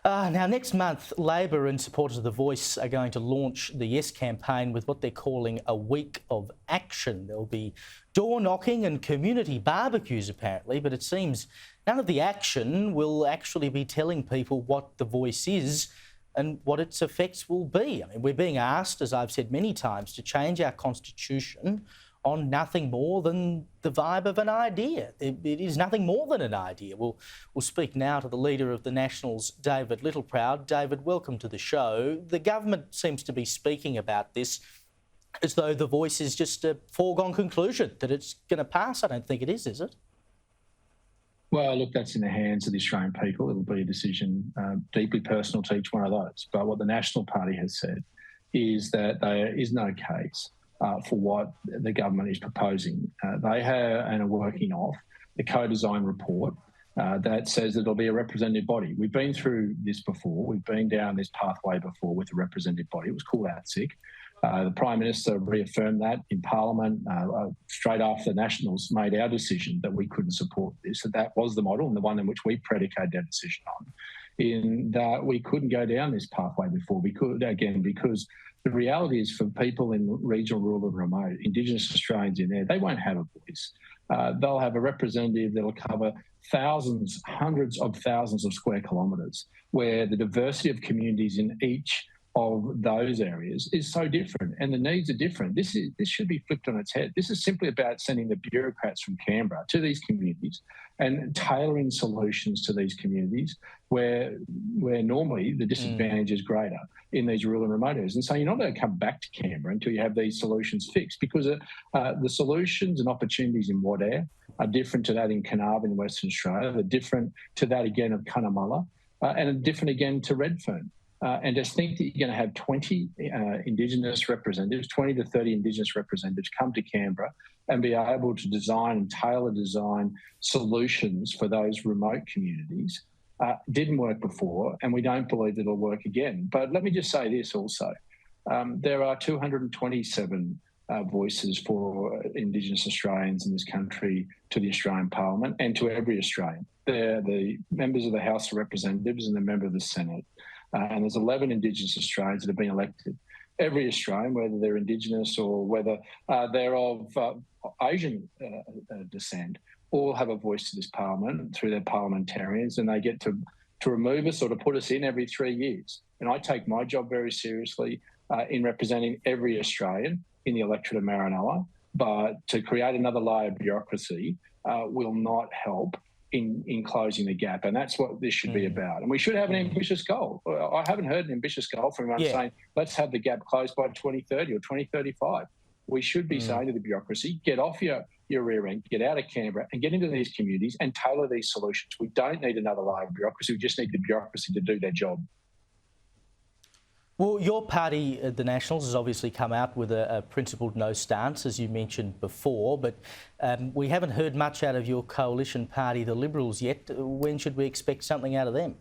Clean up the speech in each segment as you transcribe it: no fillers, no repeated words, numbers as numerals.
Now, next month, Labor and supporters of The Voice are going to launch the Yes campaign with what they're calling a week of action. There'll be door knocking and community barbecues, apparently, but it seems none of the action will actually be telling people what The Voice is and what its effects will be. I mean, we're being asked, as I've said many times, to change our constitution on nothing more than the vibe of an idea. It is nothing more than an idea. We'll speak now to the Leader of the Nationals, David Littleproud. David, welcome to the show. The government seems to be speaking about this as though The Voice is just a foregone conclusion, that it's going to pass. I don't think it is it? Well, look, that's in the hands of the Australian people. It'll be a decision deeply personal to each one of those. But what the National Party has said is that there is no case for what the government is proposing. They have and are working off the co-design report that says that there'll be a representative body. We've been through this before. We've been down this pathway before with a representative body. It was called ATSIC. The Prime Minister reaffirmed that in Parliament straight after the Nationals made our decision that we couldn't support this. That was the model and the one in which we predicated our decision on, in that we couldn't go down this pathway before. We could, again, because the reality is for people in regional, rural and remote, Indigenous Australians in there, they won't have a voice. They'll have a representative that'll cover thousands, hundreds of thousands of square kilometres, where the diversity of communities in each of those areas is so different and the needs are different. This should be flipped on its head. This is simply about sending the bureaucrats from Canberra to these communities and tailoring solutions to these communities where normally the disadvantage is greater in these rural and remote areas. And so you're not going to come back to Canberra until you have these solutions fixed, because the solutions and opportunities in Wadair are different to that in Carnarvon in Western Australia. They're different to that again of Cunnamulla and are different again to Redfern. And just think that you're going to have 20 Indigenous representatives, 20 to 30 Indigenous representatives come to Canberra and be able to design and tailor design solutions for those remote communities. Didn't work before, and we don't believe it'll work again. But let me just say this also. There are 227 voices for Indigenous Australians in this country to the Australian Parliament and to every Australian. They're the members of the House of Representatives and the member of the Senate. And there's 11 Indigenous Australians that have been elected. Every Australian, whether they're Indigenous or whether they're of Asian descent, all have a voice to this Parliament through their parliamentarians, and they get to remove us or to put us in every 3 years. And I take my job very seriously in representing every Australian in the electorate of Maranoa, but to create another layer of bureaucracy will not help in closing the gap, and that's what this should be about. And we should have an ambitious goal. I haven't heard an ambitious goal from anyone saying, let's have the gap closed by 2030 or 2035. We should be saying to the bureaucracy, get off your rear end, get out of Canberra and get into these communities and tailor these solutions. We don't need another layer of bureaucracy. We just need the bureaucracy to do their job. Well, your party, the Nationals, has obviously come out with a principled no stance, as you mentioned before, but we haven't heard much out of your coalition party, the Liberals, yet. When should we expect something out of them?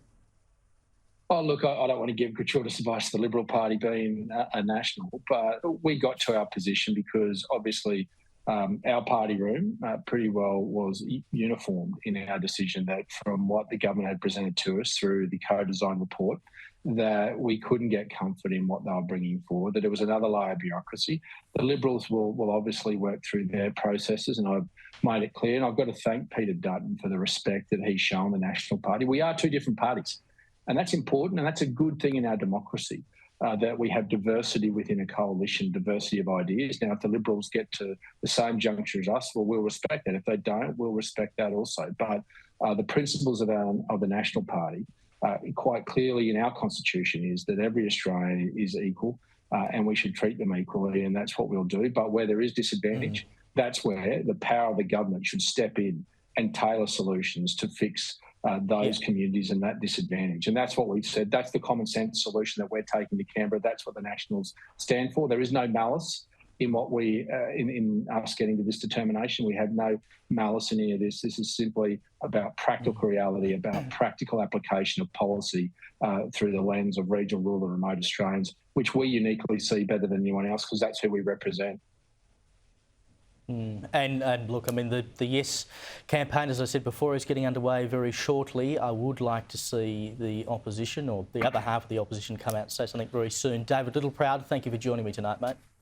Oh, look, I don't want to give gratuitous advice to the Liberal Party being a national, but we got to our position because obviously our party room pretty well was uniformed in our decision that from what the government had presented to us through the co-design report, that we couldn't get comfort in what they were bringing forward, that it was another layer of bureaucracy. The Liberals will obviously work through their processes, and I've made it clear, and I've got to thank Peter Dutton for the respect that he's shown the National Party. We are two different parties, and that's important, and that's a good thing in our democracy, that we have diversity within a coalition, diversity of ideas. Now, if the Liberals get to the same juncture as us, well, we'll respect that. If they don't, we'll respect that also. But the principles of the National Party, quite clearly in our constitution, is that every Australian is equal and we should treat them equally, and that's what we'll do. But where there is disadvantage, that's where the power of the government should step in and tailor solutions to fix those communities and that disadvantage. And that's what we've said. That's the common sense solution that we're taking to Canberra. That's what the Nationals stand for. There is no malice in what we in us getting to this determination. We have no malice in any of this. This is simply about practical reality, about practical application of policy through the lens of regional, rural and remote Australians, which we uniquely see better than anyone else because that's who we represent. And look, I mean, the Yes campaign, as I said before, is getting underway very shortly. I would like to see the opposition, or the other half of the opposition, come out and say something very soon. David Littleproud, thank you for joining me tonight, mate.